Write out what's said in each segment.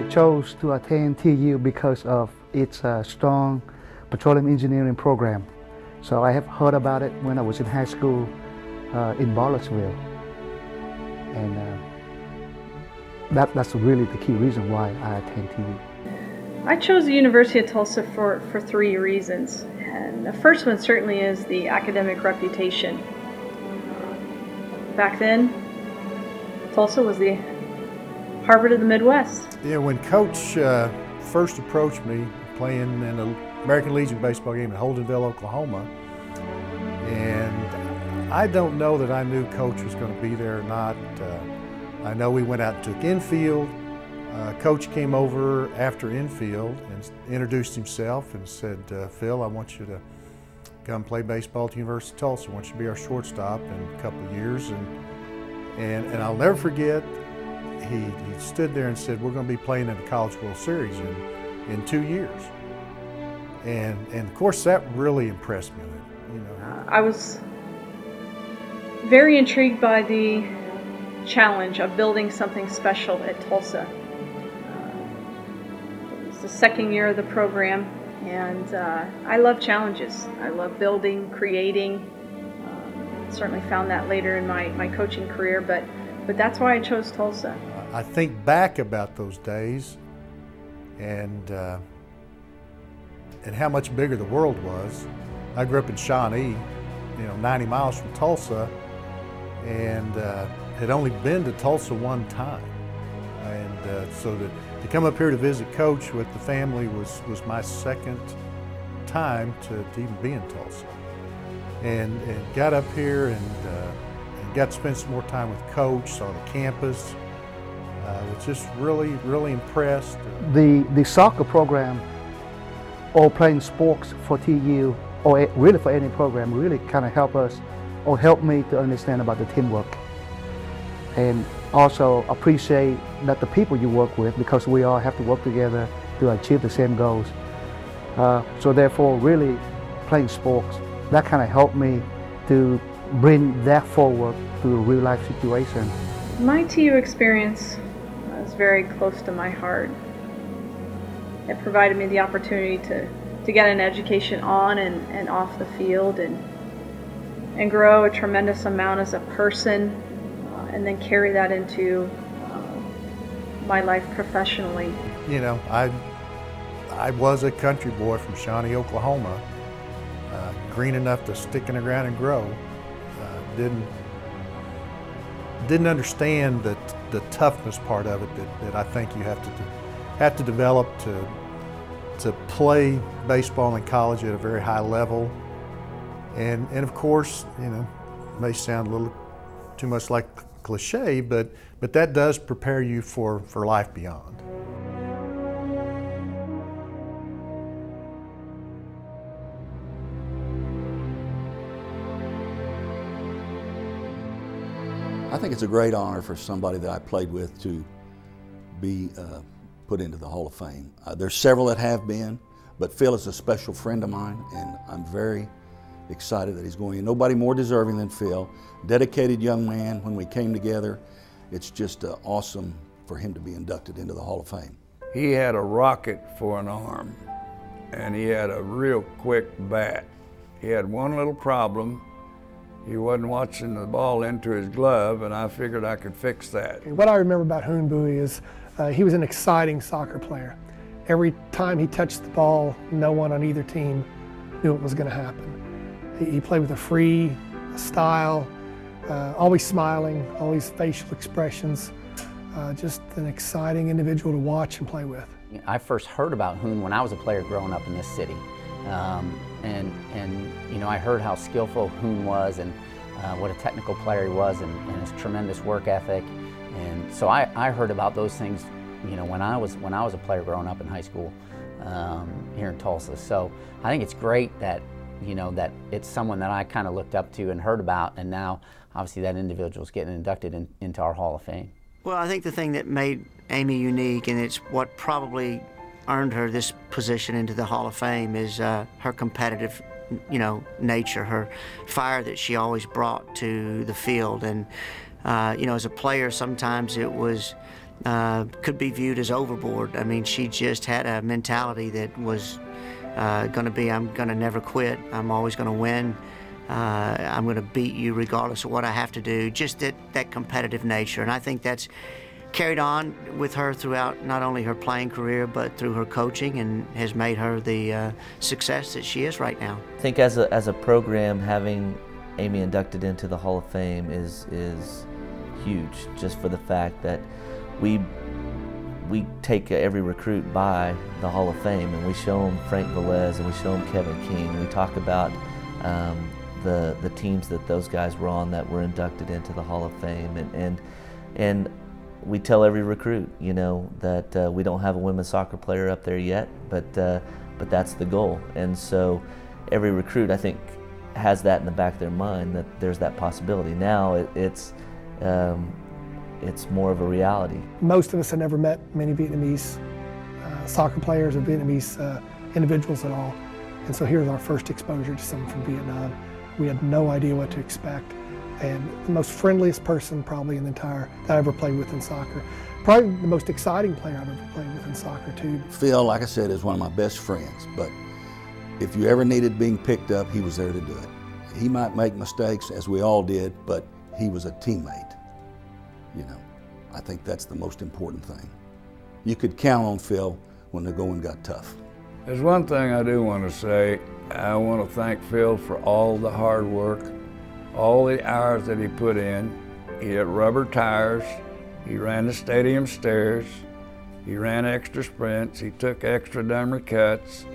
chose to attend TU because of its strong petroleum engineering program. So I have heard about it when I was in high school in Bartlesville. And that's really the key reason why I attend TU. I chose the University of Tulsa for 3 reasons. And the first one certainly is the academic reputation. Back then, Tulsa was the Harvard of the Midwest. Yeah, when Coach first approached me playing in an American Legion baseball game in Holdenville, Oklahoma, and I don't know that I knew Coach was going to be there or not. I know we went out and took infield. Coach came over after infield and introduced himself and said, Phil, I want you to come play baseball at the University of Tulsa. I want you to be our shortstop in a couple of years. And I'll never forget, he stood there and said, we're going to be playing in the College World Series in 2 years. And of course, that really impressed me. You know. I was very intrigued by the challenge of building something special at Tulsa. It was the 2nd year of the program, and I love challenges. I love building, creating. Certainly found that later in my coaching career, but that's why I chose Tulsa. I think back about those days and how much bigger the world was. I grew up in Shawnee, 90 miles from Tulsa, and had only been to Tulsa one time. And so to come up here to visit Coach with the family was my 2nd time to even be in Tulsa. And got up here and got to spend some more time with Coach, saw the campus. Was just really impressed. The soccer program, or playing sports for TU, or really for any program, really kind of help us, or help me to understand about the teamwork. And also appreciate that the people you work with, because we all have to work together to achieve the same goals. So therefore, really playing sports, that kind of helped me to bring that forward to a real life situation. My TU experience was very close to my heart. It provided me the opportunity to get an education on and off the field and grow a tremendous amount as a person, and then carry that into my life professionally. You know, I was a country boy from Shawnee, Oklahoma, green enough to stick in the ground and grow. Didn't understand the toughness part of it that I think you have to develop to play baseball in college at a very high level. And of course, it may sound a little too much like cliche, but that does prepare you for life beyond. I think it's a great honor for somebody that I played with to be put into the Hall of Fame. There's several that have been, but Phil is a special friend of mine, and I'm very excited that he's going in. Nobody more deserving than Phil. Dedicated young man. When we came together, it's just awesome for him to be inducted into the Hall of Fame. He had a rocket for an arm, and he had a real quick bat. He had one little problem. He wasn't watching the ball into his glove, and I figured I could fix that. What I remember about Huynh Bowie is he was an exciting soccer player. Every time he touched the ball, no one on either team knew what was going to happen. He played with a free style, always smiling, always facial expressions. Just an exciting individual to watch and play with. I first heard about Huynh when I was a player growing up in this city. I heard how skillful Huynh was and what a technical player he was and his tremendous work ethic. And so I heard about those things, when I was a player growing up in high school here in Tulsa. So I think it's great that, that it's someone that I kind of looked up to and heard about, and now obviously that individual's getting inducted into our Hall of Fame. Well, I think the thing that made Amy unique, and it's what probably earned her this position into the Hall of Fame, is her competitive, nature, her fire that she always brought to the field. And, as a player, sometimes it was could be viewed as overboard. I mean, she just had a mentality that was going to be, I'm going to never quit, I'm always going to win, I'm going to beat you regardless of what I have to do, just that competitive nature. And I think that's carried on with her throughout not only her playing career but through her coaching, and has made her the success that she is right now. I think as a program, having Amy inducted into the Hall of Fame is huge, just for the fact that we take every recruit by the Hall of Fame, and we show them Frank Velez and we show them Kevin King. We talk about the teams that those guys were on that were inducted into the Hall of Fame, and we tell every recruit, you know, that we don't have a women's soccer player up there yet, but that's the goal. And so every recruit, I think, has that in the back of their mind, that there's that possibility. Now it's more of a reality. Most of us have never met many Vietnamese soccer players or Vietnamese individuals at all. And so here's our first exposure to someone from Vietnam. We had no idea what to expect. And the most friendliest person probably in the entire that I ever played with in soccer. Probably the most exciting player I've ever played with in soccer too. Phil, like I said, is one of my best friends, but if you ever needed being picked up, he was there to do it. He might make mistakes, as we all did, but he was a teammate. You know, I think that's the most important thing. You could count on Phil when the going got tough. There's one thing I do want to say. I want to thank Phil for all the hard work, all the hours that he put in. He had rubber tires, he ran the stadium stairs, he ran extra sprints, he took extra dummy cuts,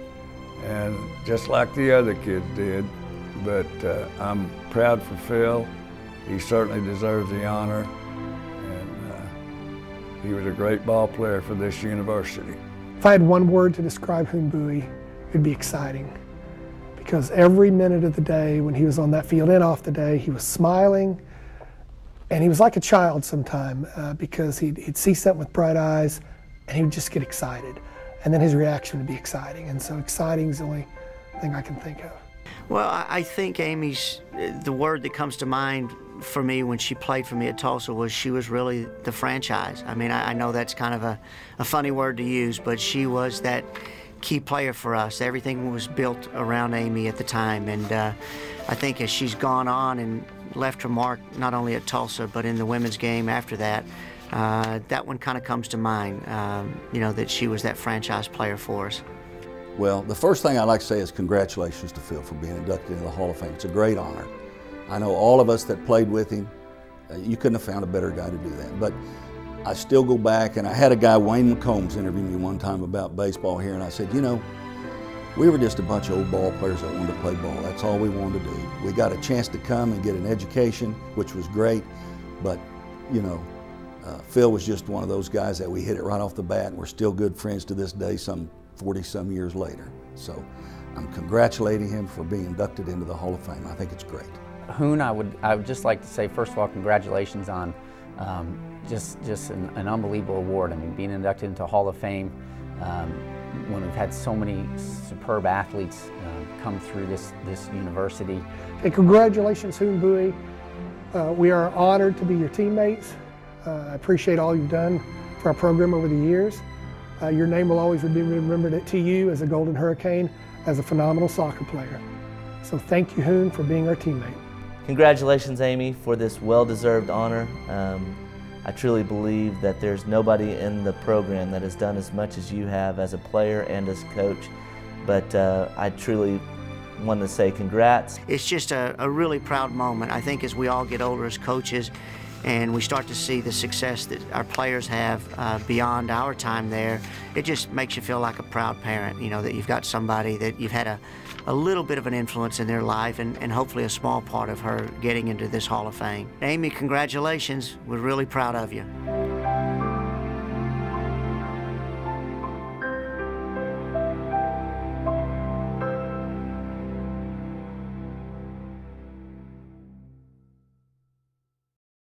and just like the other kids did. But I'm proud for Phil. He certainly deserves the honor, and he was a great ball player for this university. If I had one word to describe Huynh Bui, it'd be exciting. Because every minute of the day when he was on that field and off the day, he was smiling, and he was like a child sometime because he'd see something with bright eyes and he would just get excited. And then his reaction would be exciting. And so exciting is the only thing I can think of. Well, I think Amy's, the word that comes to mind for me when she played for me at Tulsa was she was really the franchise. I mean, I know that's kind of a funny word to use, but she was that key player for us. Everything was built around Amy at the time, and I think as she's gone on and left her mark not only at Tulsa but in the women's game after that, that one kind of comes to mind, you know, that she was that franchise player for us. Well, the first thing I'd like to say is congratulations to Phil for being inducted into the Hall of Fame. It's a great honor. I know all of us that played with him, you couldn't have found a better guy to do that. But I still go back, and I had a guy, Wayne McCombs, interview me one time about baseball here, and I said, you know, we were just a bunch of old ball players that wanted to play ball. That's all we wanted to do. We got a chance to come and get an education, which was great, but, you know, Phil was just one of those guys that we hit it right off the bat, and we're still good friends to this day, some 40-some years later. So I'm congratulating him for being inducted into the Hall of Fame. I think it's great. Huynh, I would just like to say, first of all, congratulations on just an unbelievable award. I mean, being inducted into Hall of Fame when we've had so many superb athletes come through this university. Hey, congratulations, Huynh Bui. We are honored to be your teammates. I appreciate all you've done for our program over the years. Your name will always be remembered at TU as a Golden Hurricane, as a phenomenal soccer player. So thank you, Huynh, for being our teammate. Congratulations, Amy, for this well-deserved honor. I truly believe that there's nobody in the program that has done as much as you have as a player and as coach, but I truly want to say congrats. It's just a really proud moment. I think as we all get older as coaches and we start to see the success that our players have beyond our time there, it just makes you feel like a proud parent, you know, that you've got somebody that you've had a little bit of an influence in their life, and hopefully a small part of her getting into this Hall of Fame. Amy, congratulations. We're really proud of you.